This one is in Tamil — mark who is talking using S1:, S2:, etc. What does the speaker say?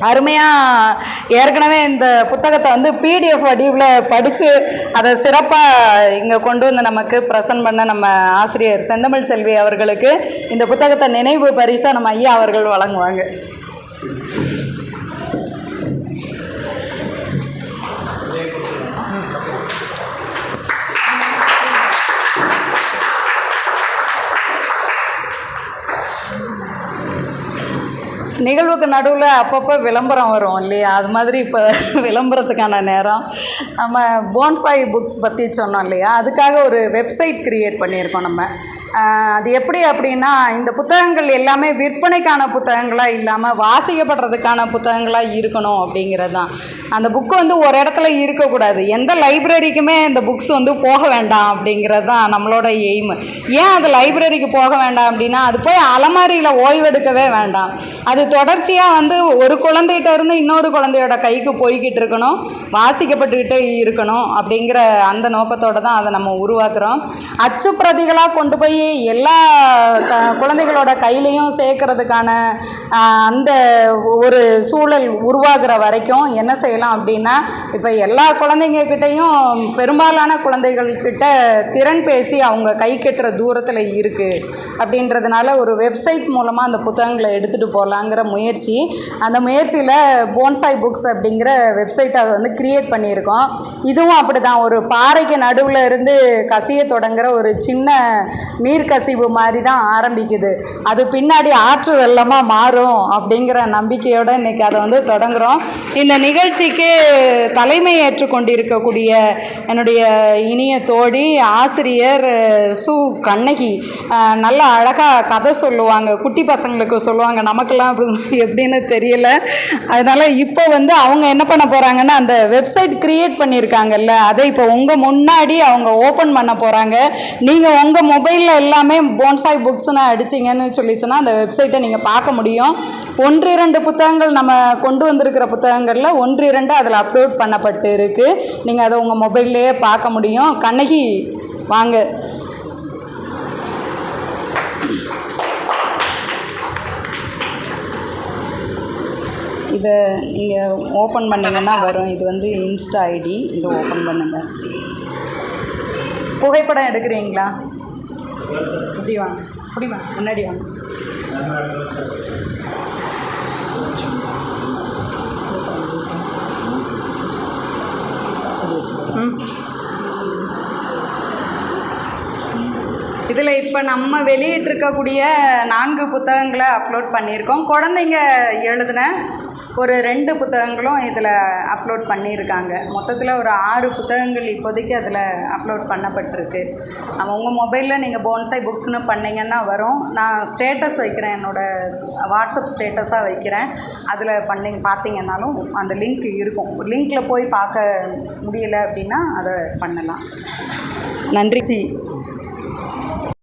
S1: அருமையாக ஏற்கனவே இந்த புத்தகத்தை வந்து பிடிஎஃப் வடிவில் படித்து அதை சிறப்பாக இங்கே கொண்டு வந்து நமக்கு ப்ரெசன்ட் பண்ண நம்ம ஆசிரியர் செந்தமிழ் செல்வி அவர்களுக்கு இந்த புத்தகத்தை நினைவு பரிசாக நம்ம ஐயா அவர்கள் வழங்குவாங்க. நிகழ்வுக்கு நடுவில் அப்பப்போ விளம்பரம் வரும் இல்லையா, அது மாதிரி இப்போ விளம்பரத்துக்கான நேரம். நம்ம போன்சாய் புக்ஸ் பற்றி சொன்னோம் இல்லையா, அதுக்காக ஒரு வெப்சைட் க்ரியேட் பண்ணியிருக்கோம் நம்ம. அது எப்படி அப்படின்னா, இந்த புத்தகங்கள் எல்லாமே விற்பனைக்கான புத்தகங்களாக இல்லாமல் வாசிக்கப்படுறதுக்கான புத்தகங்களாக இருக்கணும் அப்படிங்கிறது தான். அந்த புக்கு வந்து ஒரு இடத்துல இருக்கக்கூடாது, எந்த லைப்ரரிக்குமே இந்த புக்ஸ் வந்து போக வேண்டாம் அப்படிங்கிறது தான் நம்மளோட எய்மு. ஏன் அது லைப்ரரிக்கு போக வேண்டாம் அப்படின்னா, அது போய் அலமாரியில் ஓய்வெடுக்கவே வேண்டாம். அது தொடர்ச்சியாக வந்து ஒரு குழந்தைகிட்ட இருந்து இன்னொரு குழந்தையோட கைக்கு போய்கிட்டு இருக்கணும், வாசிக்கப்பட்டுக்கிட்டே இருக்கணும் அப்படிங்கிற அந்த நோக்கத்தோடு தான் அதை நம்ம உருவாக்குறோம். அச்சு பிரதிகளாக கொண்டு போய் எல்லா குழந்தைகளோட கையிலையும் சேர்க்கறதுக்கான அந்த ஒரு சூழல் உருவாகிற வரைக்கும் என்ன செய்யலாம் அப்படின்னா, இப்போ எல்லா குழந்தைங்கக்கிட்டையும் பெரும்பாலான குழந்தைகள்கிட்ட திறன் பேசி அவங்க கை கெட்டுற தூரத்தில் இருக்குது அப்படின்றதுனால ஒரு வெப்சைட் மூலமாக அந்த புத்தகங்களை எடுத்துகிட்டு போகலாங்கிற முயற்சி. அந்த முயற்சியில் போன்சாய் புக்ஸ் அப்படிங்கிற வெப்சைட்டை வந்து க்ரியேட் பண்ணியிருக்கோம். இதுவும் அப்படி தான், ஒரு பாறைக்கு நடுவில் இருந்து கசிய தொடங்குற ஒரு சின்ன நீர்க்கசிவு மாதிரி தான் ஆரம்பிக்குது. அது பின்னாடி ஆற்று வெள்ளமாக மாறும் அப்படிங்கிற நம்பிக்கையோடு இன்றைக்கி அதை வந்து தொடங்குகிறோம். இந்த நிகழ்ச்சிக்கு தலைமை ஏற்றுக்கொண்டிருக்கக்கூடிய என்னுடைய இனிய தோழி ஆசிரியர் சு கண்ணகி நல்ல அழகாக கதை சொல்லுவாங்க, குட்டி பசங்களுக்கு சொல்லுவாங்க, நமக்கெல்லாம் அப்படி எப்படின்னு தெரியல. அதனால் இப்போ வந்து அவங்க என்ன பண்ண போகிறாங்கன்னா, அந்த வெப்சைட் க்ரியேட் பண்ணியிருக்காங்கல்ல, அதை இப்போ உங்கள் முன்னாடி அவங்க ஓப்பன் பண்ண போகிறாங்க. நீங்கள் உங்கள் மொபைலில் எல்லாமே போன்சாய் புக்ஸ்னு அடிச்சிங்கன்னு சொல்லிச்சுன்னா அந்த வெப்சைட்டை நீங்கள் பார்க்க முடியும். 1-2 புத்தகங்கள் நம்ம கொண்டு வந்திருக்கிற புத்தகங்களில் 1-2 அதில் அப்லோட் பண்ணப்பட்டு இருக்குது. நீங்கள் அதை உங்கள் மொபைல்லையே பார்க்க முடியும். கண்ணகி வாங்க. இதை நீங்கள் ஓப்பன் பண்ணிங்கன்னா வரும். இது வந்து இன்ஸ்டா ஐடி, இதை ஓப்பன் பண்ணுங்கள். புகைப்படம் எடுக்கிறீங்களா? இப்படி வாங்க, இப்படி வாங்க, முன்னாடி வாங்க. இதில் இப்போ நம்ம வெளியிட்டிருக்கக்கூடிய 4 புத்தகங்களை அப்லோட் பண்ணியிருக்கோம். குழந்தைங்க எழுதின ஒரு 2 புத்தகங்களும் இதில் அப்லோட் பண்ணியிருக்காங்க. மொத்தத்தில் ஒரு 6 புத்தகங்கள் இப்போதைக்கு அதில் அப்லோட் பண்ணப்பட்டிருக்கு. நம்ம உங்கள் மொபைலில் நீங்கள் போன்சாய் புக்ஸ்னு பண்ணிங்கன்னா வரும். நான் ஸ்டேட்டஸ் வைக்கிறேன், என்னோடய வாட்ஸ்அப் ஸ்டேட்டஸாக வைக்கிறேன். அதில் பார்த்தீங்கன்னாலும் அந்த லிங்க் இருக்கும். லிங்க்கில் போய் பார்க்க முடியலை அப்படின்னா அதை பண்ணலாம். நன்றி.